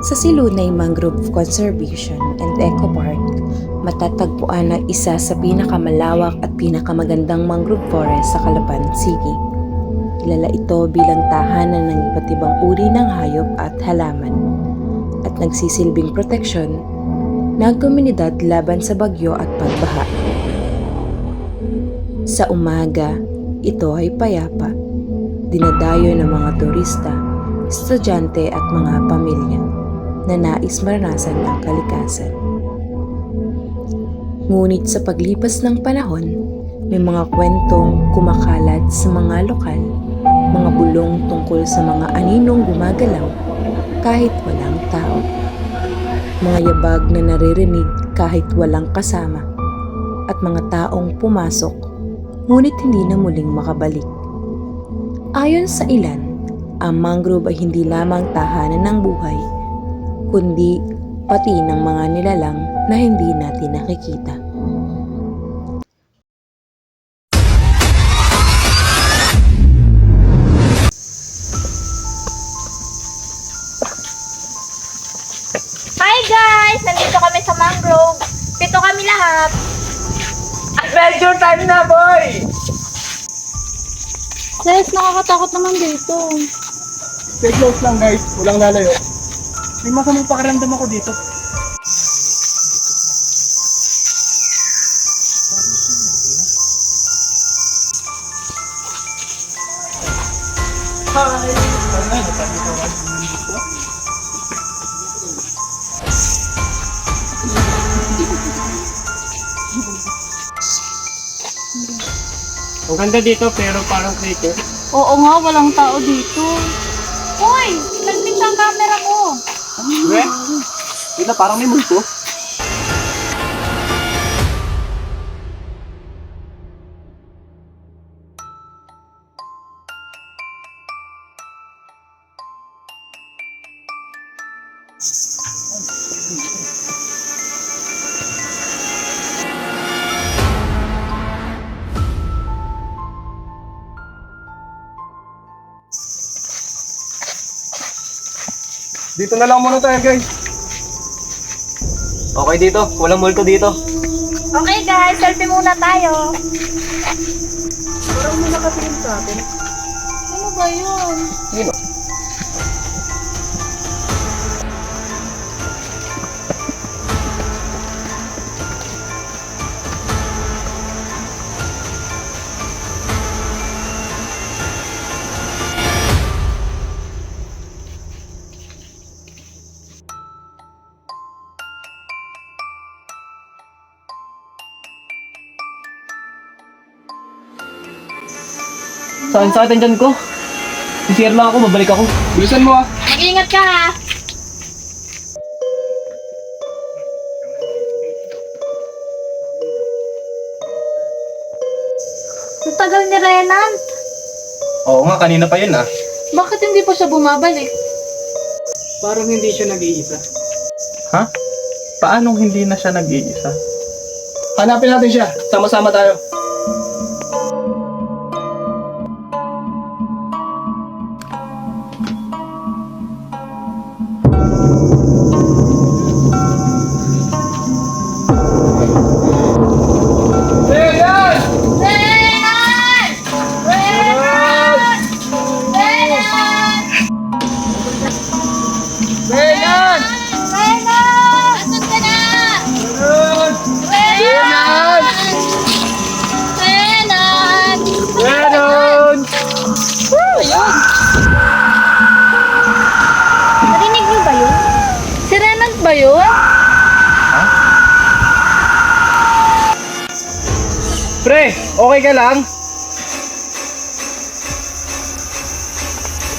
Sa Silunay Mangrove Conservation and Eco Park, matatagpuan ang isa sa pinakamalawak at pinakamagandang mangrove forest sa Calapan City. Kilala ito bilang tahanan ng iba't ibang uri ng hayop at halaman at nagsisilbing proteksyon ng komunidad laban sa bagyo at pagbaha. Sa umaga, ito ay payapa, dinadayo ng mga turista, estudyante at mga pamilya na nais maranasan ang kalikasan. Ngunit sa paglipas ng panahon, may mga kwentong kumakalat sa mga lokal, mga bulong tungkol sa mga aninong gumagalaw kahit walang tao, mga yabag na naririnig kahit walang kasama, at mga taong pumasok ngunit hindi na muling makabalik. Ayon sa ilan, ang mangrove ay hindi lamang tahanan ng buhay, kundi pati ng mga nilalang na hindi natin nakikita. Hi guys! Nandito kami sa mangrove. 7 kami lahat. Adventure time na, boy! Guys, nakakatakot naman dito. Stay close lang, guys. Walang lalayo. May masamang pakiramdam ako dito. Hi! Ang ganda dito pero parang creature. Oo nga, walang tao dito. Hoy! Nagpit ang camera ko. Wait na, parang may multo. Dito na lang muna tayo, guys. Okay dito, walang multo dito. Okay guys, selfie muna tayo. Parang may nakatingin sa atin. Ano ba yun? Sino? Saan sa atin dyan ko? Sisir lang ako, babalik ako. Bilisan mo ah. Mag-iingat ka ha. Ang tagal ni Renan. Oo nga, kanina pa yun ah. Bakit hindi pa siya bumabalik? Parang hindi siya nag-iisa. Ha? Paanong hindi na siya nag-iisa? Hanapin natin siya. Sama-sama tayo. Renan! Renan! Renan! Renan! Renan! Renan! Asan ka na? Renan! Renan! Renan! Renan! Ayun! Narinig niyo ba yun? Si Renan ba yun? Pre, okay ka lang?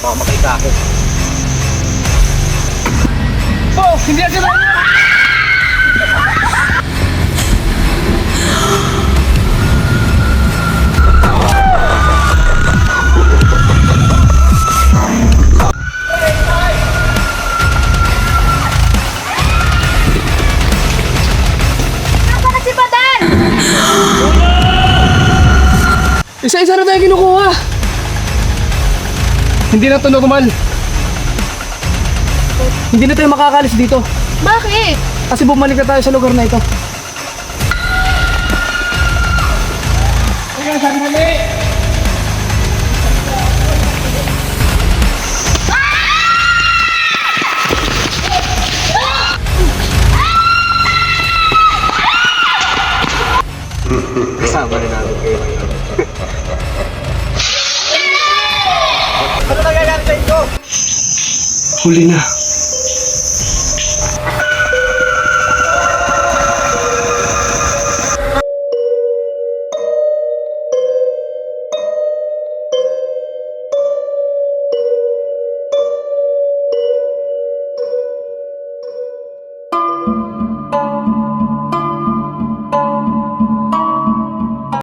Baka makita ako. Oh, hindi na sila! Nasaan na si Badan? Isa-isa na tayo kinukuha. Hindi na ito normal. Hindi na tayo makakalis dito. Bakit? Kasi bumalik na tayo sa lugar na ito. Kasama rin natin kayo ngayon. Ano nagagantay ko? Huli na.